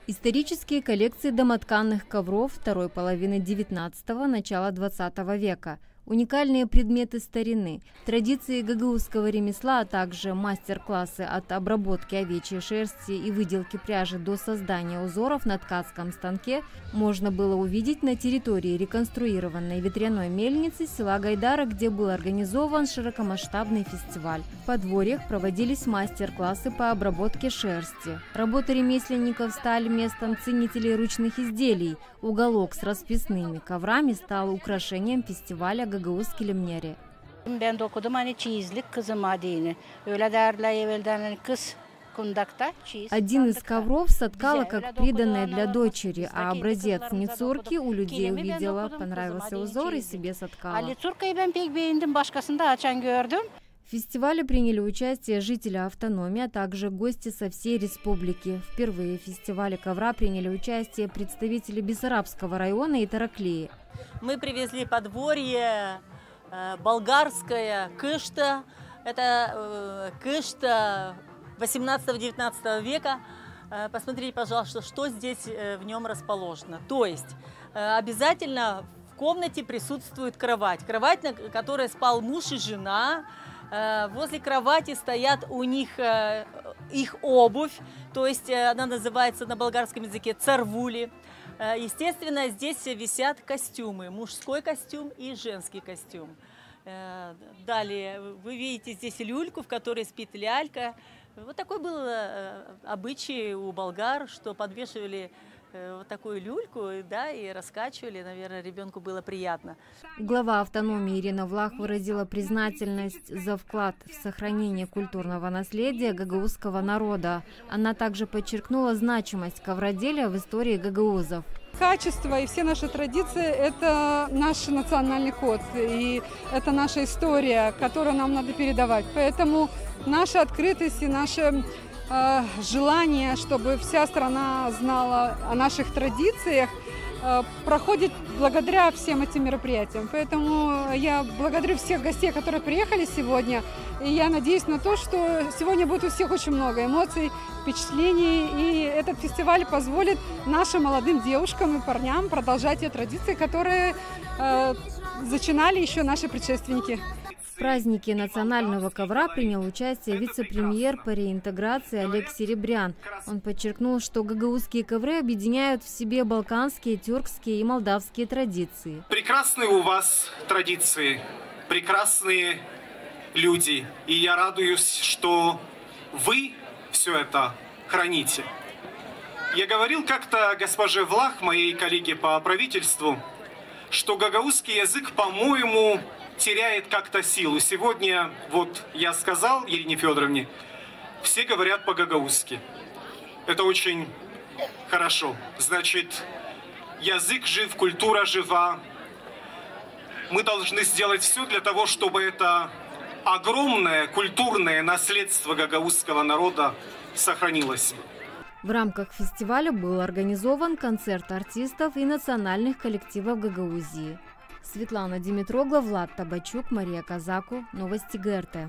Исторические коллекции домотканных ковров второй половины XIX – начала XX века. Уникальные предметы старины, традиции гагаузского ремесла, а также мастер-классы от обработки овечьей шерсти и выделки пряжи до создания узоров на ткацком станке можно было увидеть на территории реконструированной ветряной мельницы села Гайдара, где был организован широкомасштабный фестиваль. В подворьях проводились мастер-классы по обработке шерсти. Работы ремесленников стали местом ценителей ручных изделий. Уголок с расписными коврами стал украшением фестиваля Гагаuz Kilimleri. Ben de okudum hani çeyizlik kızım adını. Öyle derler evvelden hani kız kundakta çeyiz. Один из ковров соткала как приданное для дочери, а образец Ницурки у людей увидела, понравился узор и себе соткала. Ницуркa'yı ben pek beğendim, başkasında açan gördüm. В фестивале приняли участие жители автономии, а также гости со всей республики. Впервые в фестивале ковра приняли участие представители Бессарабского района и Тараклии. Мы привезли подворье болгарское, кышта. Это кышта 18-19 века. Посмотрите, пожалуйста, что здесь в нем расположено. То есть обязательно в комнате присутствует кровать. Кровать, на которой спал муж и жена. Возле кровати стоят у них их обувь, то есть она называется на болгарском языке царвули. Естественно, здесь висят костюмы, мужской костюм и женский костюм. Далее вы видите здесь люльку, в которой спит лялька. Вот такой был обычай у болгар, что подвешивали вот такую люльку, да, и раскачивали, наверное, ребенку было приятно. Глава автономии Ирина Влах выразила признательность за вклад в сохранение культурного наследия гагаузского народа. Она также подчеркнула значимость ковроделия в истории гагаузов. Качество и все наши традиции – это наш национальный код, и это наша история, которую нам надо передавать. Поэтому наша открытость и наше желание, чтобы вся страна знала о наших традициях, проходит благодаря всем этим мероприятиям. Поэтому я благодарю всех гостей, которые приехали сегодня. И я надеюсь на то, что сегодня будет у всех очень много эмоций, впечатлений. И этот фестиваль позволит нашим молодым девушкам и парням продолжать те традиции, которые зачинали еще наши предшественники. В празднике национального ковра принял участие вице-премьер по реинтеграции Олег Серебрян. Он подчеркнул, что гагаузские ковры объединяют в себе балканские, тюркские и молдавские традиции. Прекрасные у вас традиции, прекрасные люди. И я радуюсь, что вы все это храните. Я говорил как-то госпоже Влах, моей коллеге по правительству, что гагаузский язык, по-моему, теряет как-то силу. Сегодня, вот я сказал Ирине Федоровне, все говорят по-гагаузски. Это очень хорошо. Значит, язык жив, культура жива. Мы должны сделать все для того, чтобы это огромное культурное наследство гагаузского народа сохранилось. В рамках фестиваля был организован концерт артистов и национальных коллективов Гагаузии. Светлана Димитрогла, Влад Табачук, Мария Казаку. Новости ГРТ.